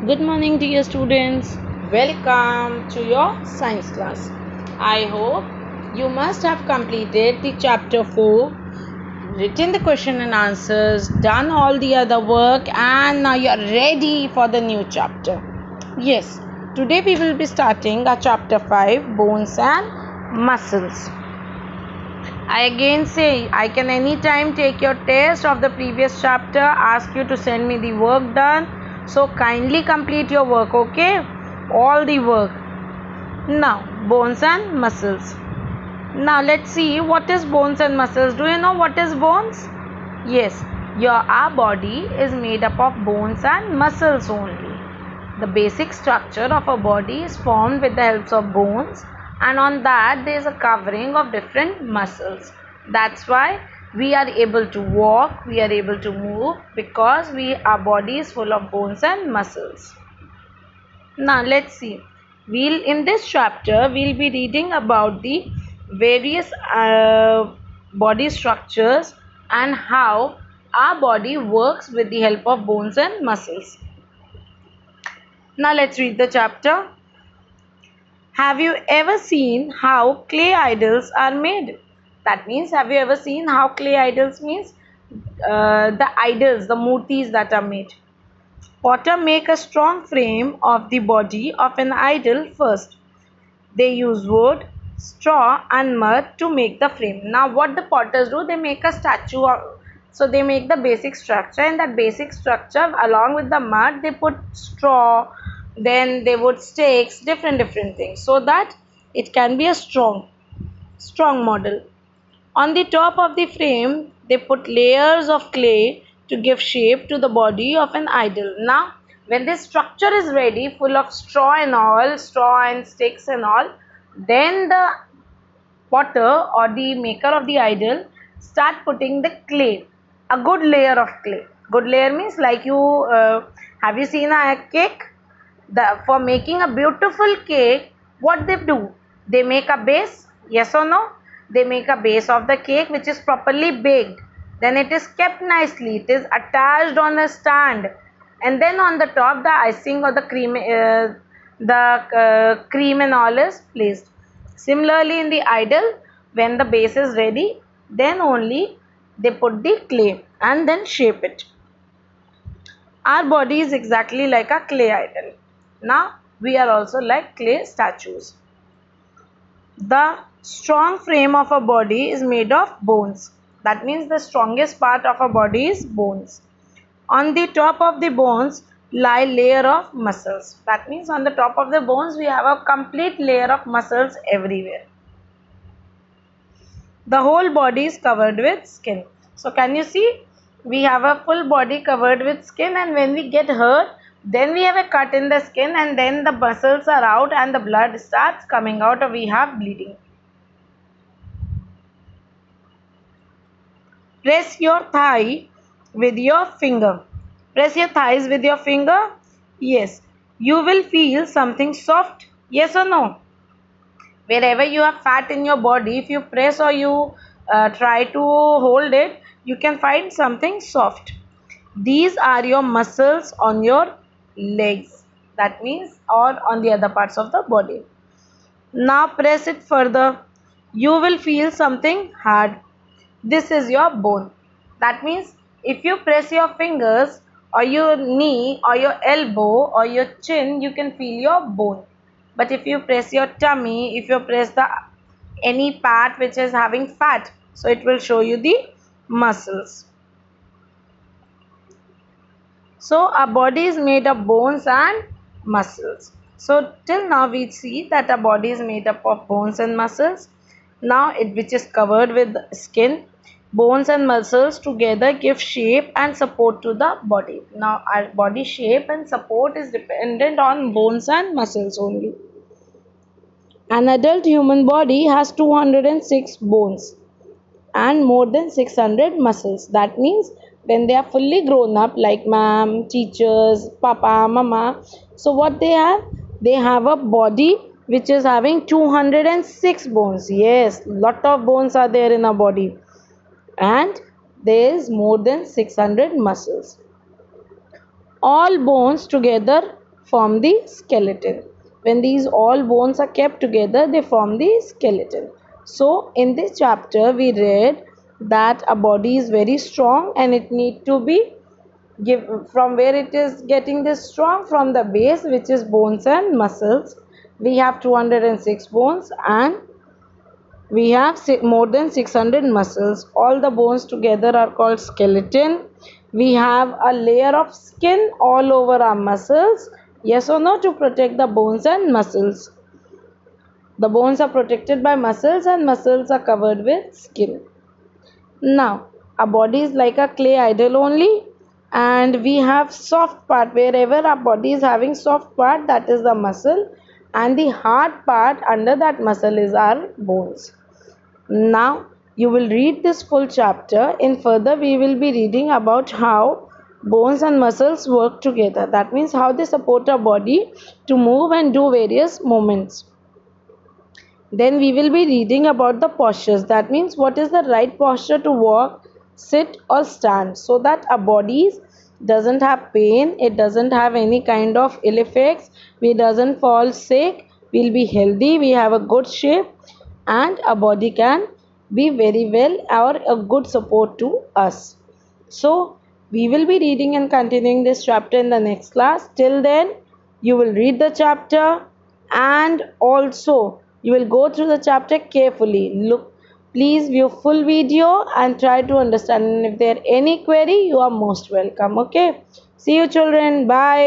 Good morning, dear students. Welcome to your science class. I hope you must have completed the chapter 4, written the question and answers, done all the other work, and now you are ready for the new chapter. Yes, today we will be starting our chapter 5, bones and muscles. I again say I can anytime take your test of the previous chapter, ask you to send me the work done. So kindly complete your work, okay? All the work. Now, bones and muscles. Now let's see what is bones and muscles. Do you know what is bones? Yes, our body is made up of bones and muscles only. The basic structure of a body is formed with the help of bones, and on that there is a covering of different muscles. That's why we are able to walk, we are able to move, because our body is full of bones and muscles. Now let's see. In this chapter we'll be reading about the various body structures and how our body works with the help of bones and muscles. Now let's read the chapter. Have you ever seen how clay idols are made? That means, have you ever seen how clay idols means? The idols, the murtis that are made. Potter make a strong frame of the body of an idol first. They use wood, straw and mud to make the frame. Now what the potters do, they make a statue so they make the basic structure. In that basic structure, along with the mud, they put straw, then they would stakes, different things, so that it can be a strong model. On the top of the frame, they put layers of clay to give shape to the body of an idol. Now when this structure is ready, full of straw and sticks and all, then the potter or the maker of the idol start putting the clay, a good layer of clay. Good layer means, like have you seen a cake? For making a beautiful cake, what they do? They make a base, yes or no? They make a base of the cake which is properly baked. Then it is kept nicely. It is attached on a stand, and then on the top the icing or the cream and all is placed. Similarly, in the idol, when the base is ready, then only they put the clay and then shape it. Our body is exactly like a clay idol. Now we are also like clay statues. The strong frame of a body is made of bones. That means the strongest part of a body is bones. On the top of the bones lie layer of muscles. That means on the top of the bones we have a complete layer of muscles everywhere. The whole body is covered with skin. So can you see? We have a full body covered with skin, and when we get hurt, then we have a cut in the skin, and then the muscles are out and the blood starts coming out, or we have bleeding. Press your thigh with your finger. Press your thighs with your finger. Yes. You will feel something soft. Yes or no? Wherever you have fat in your body, if you press or you try to hold it, you can find something soft. These are your muscles on your legs. That means, or on the other parts of the body. Now press it further. You will feel something hard. This is your bone. That means, if you press your fingers or your knee or your elbow or your chin, you can feel your bone. But if you press your tummy, if you press any part which is having fat, so it will show you the muscles. So our body is made of bones and muscles. So till now we see that our body is made up of bones and muscles. Now which is covered with skin. Bones and muscles together give shape and support to the body. Now our body shape and support is dependent on bones and muscles only. An adult human body has 206 bones and more than 600 muscles. That means when they are fully grown up, like ma'am, teachers, papa, mama, so what they have? They have a body which is having 206 bones. Yes, lot of bones are there in our body, and there is more than 600 muscles. All bones together form the skeleton. When these all bones are kept together, they form the skeleton. So in this chapter we read that a body is very strong and it need to be from where it is getting this strong, from the base, which is bones and muscles. We have 206 bones and we have more than 600 muscles. All the bones together are called skeleton. We have a layer of skin all over our muscles. Yes or no, to protect the bones and muscles. The bones are protected by muscles and muscles are covered with skin. Now, our body is like a clay idol only, and we have soft part. Wherever our body is having soft part, that is the muscle, and the hard part under that muscle is our bones. Now you will read this full chapter. In further we will be reading about how bones and muscles work together. That means how they support our body to move and do various movements. Then we will be reading about the postures. That means what is the right posture to walk, sit or stand, so that our bodies doesn't have pain, it doesn't have any kind of ill effects, we doesn't fall sick, we'll be healthy, we have a good shape, and our body can be very well or a good support to us. So we will be reading and continuing this chapter in the next class. Till then you will read the chapter and also you will go through the chapter carefully. Look, please view full video and try to understand, and if there any query you are most welcome. Okay, see you children, bye.